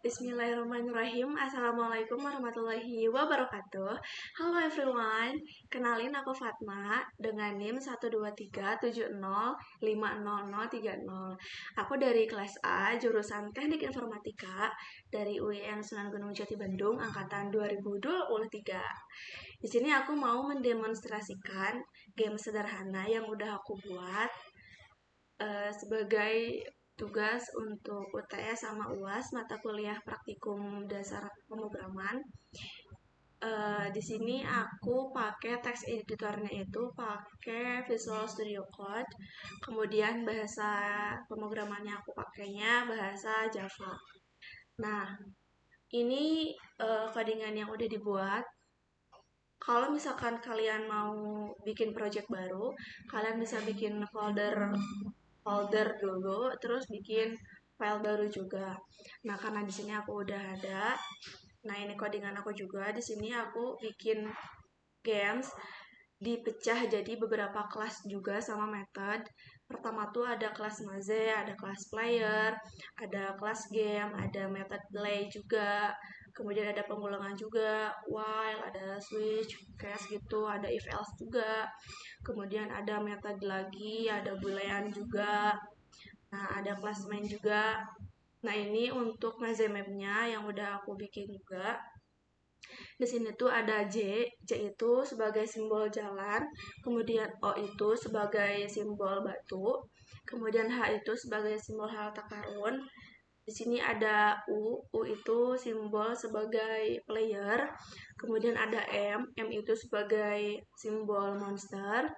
Bismillahirrahmanirrahim. Assalamualaikum warahmatullahi wabarakatuh. Halo everyone, kenalin aku Fatma dengan NIM 12370500030. Aku dari kelas A, jurusan Teknik Informatika dari UIN Sunan Gunung Jati Bandung, angkatan 2023. Di sini aku mau mendemonstrasikan game sederhana yang udah aku buat sebagai tugas untuk UTS sama UAS mata kuliah praktikum dasar pemrograman. Di sini aku pakai text editornya itu pakai Visual Studio Code, kemudian bahasa pemrogramannya aku pakainya bahasa Java. Nah, ini codingan yang udah dibuat. Kalau misalkan kalian mau bikin project baru, kalian bisa bikin folder dulu, terus bikin file baru juga. Nah, karena di sini aku udah ada. Nah, ini codingan aku juga. Di sini aku bikin games dipecah jadi beberapa kelas juga sama method. Pertama tuh ada kelas maze, ada kelas player, ada kelas game, ada method play juga. Kemudian ada pengulangan juga, while, ada switch, case gitu, ada if else juga. Kemudian ada method lagi, ada boolean juga. Nah, ada kelas main juga. Nah, ini untuk maze map-nya yang udah aku bikin juga. Di sini tuh ada J itu sebagai simbol jalan, kemudian O itu sebagai simbol batu, kemudian H itu sebagai simbol harta karun. Di sini ada U itu simbol sebagai player, kemudian ada M itu sebagai simbol monster,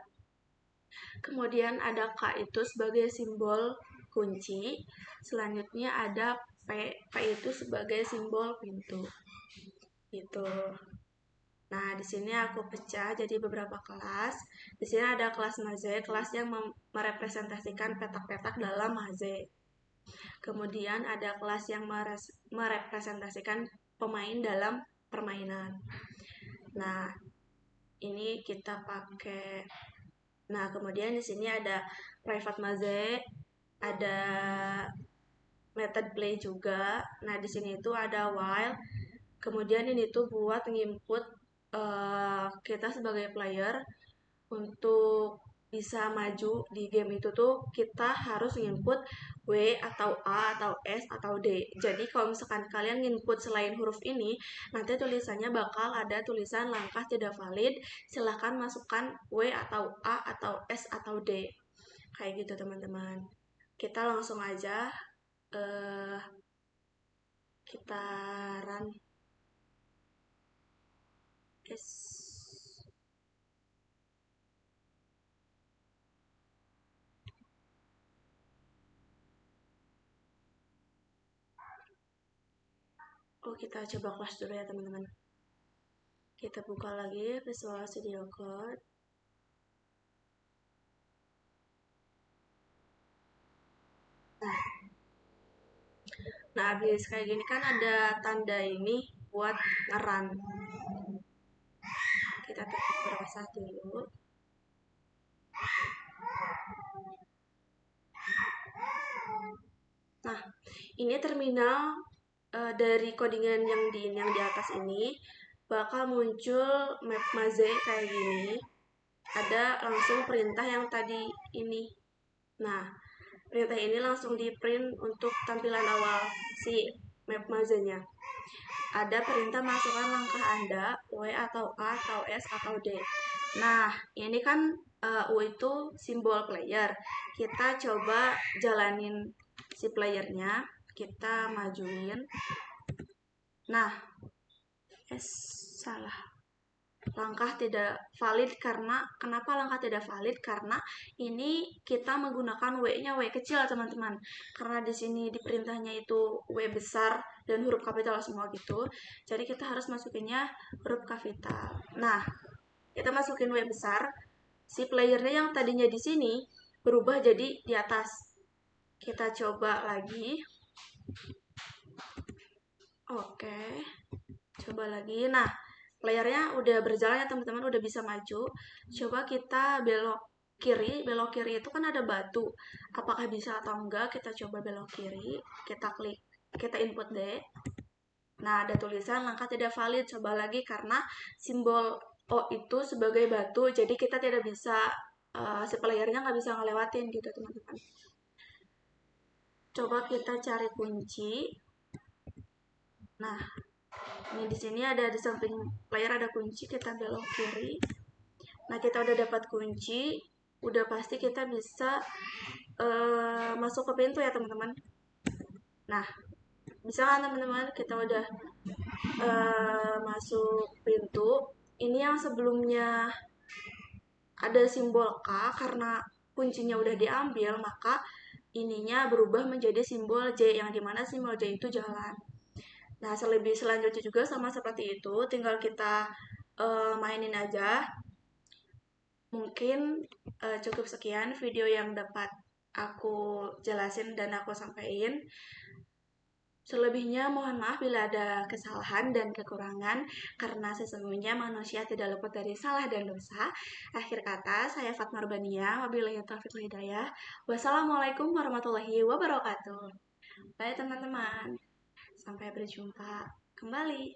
kemudian ada K itu sebagai simbol kunci, selanjutnya ada P itu sebagai simbol pintu. Gitu. Nah, di sini aku pecah jadi beberapa kelas. Di sini ada kelas maze, kelas yang merepresentasikan petak-petak dalam maze. Kemudian ada kelas yang merepresentasikan pemain dalam permainan. Nah, ini kita pakai. Nah, kemudian di sini ada private maze, ada method play juga. Nah, di sini itu ada while. Kemudian ini tuh buat nginput kita sebagai player untuk bisa maju di game itu tuh kita harus nginput W atau A atau S atau D. Jadi kalau misalkan kalian nginput selain huruf ini, nanti tulisannya bakal ada tulisan langkah tidak valid. Silahkan masukkan W atau A atau S atau D. Kayak gitu teman-teman. Kita langsung aja kita run. Yes. Oh, kita coba kelas dulu ya teman-teman. Kita buka lagi Visual Studio Code. Nah, habis kayak gini kan ada tanda ini buat ngeran. Kita tekan beberapa saat dulu. Nah, ini terminal dari codingan yang di atas ini bakal muncul map maze kayak gini. Ada langsung perintah yang tadi ini. Nah, perintah ini langsung di print untuk tampilan awal si map maze-nya. Ada perintah masukkan langkah Anda, W atau A atau S atau D. Nah, ini kan U itu simbol player. Kita coba jalanin si playernya, kita majuin. Nah, salah. Langkah tidak valid karena kenapa langkah tidak valid? Karena ini kita menggunakan W-nya W kecil, teman-teman. Karena di sini di perintahnya itu W besar dan huruf kapital semua gitu. Jadi kita harus masukinnya huruf kapital. Nah, kita masukin W besar, si playernya yang tadinya di sini berubah jadi di atas. Kita coba lagi. Oke. Coba lagi. Nah, layarnya udah berjalan ya teman-teman, udah bisa maju. Coba kita belok kiri itu kan ada batu. Apakah bisa atau enggak? Kita coba belok kiri, kita klik, kita input D. Nah, ada tulisan langkah tidak valid, coba lagi karena simbol O itu sebagai batu, jadi kita tidak bisa, si playernya nggak bisa ngelewatin gitu teman-teman. Coba kita cari kunci. Nah, ini di sini ada di samping player ada kunci, kita belok kiri. Nah, kita udah dapat kunci, udah pasti kita bisa masuk ke pintu ya teman-teman. Nah, bisa kan teman-teman, kita udah masuk pintu. Ini yang sebelumnya ada simbol K, karena kuncinya udah diambil, maka ininya berubah menjadi simbol J, yang dimana simbol J itu jalan. Nah, selebih selanjutnya juga sama seperti itu, tinggal kita mainin aja. Mungkin cukup sekian video yang dapat aku jelasin dan aku sampaikan. Selebihnya mohon maaf bila ada kesalahan dan kekurangan, karena sesungguhnya manusia tidak luput dari salah dan dosa. Akhir kata, saya Fatma Urbania, wabillahi taufiq wal hidayah. Wassalamualaikum warahmatullahi wabarakatuh. Bye teman-teman, sampai berjumpa kembali.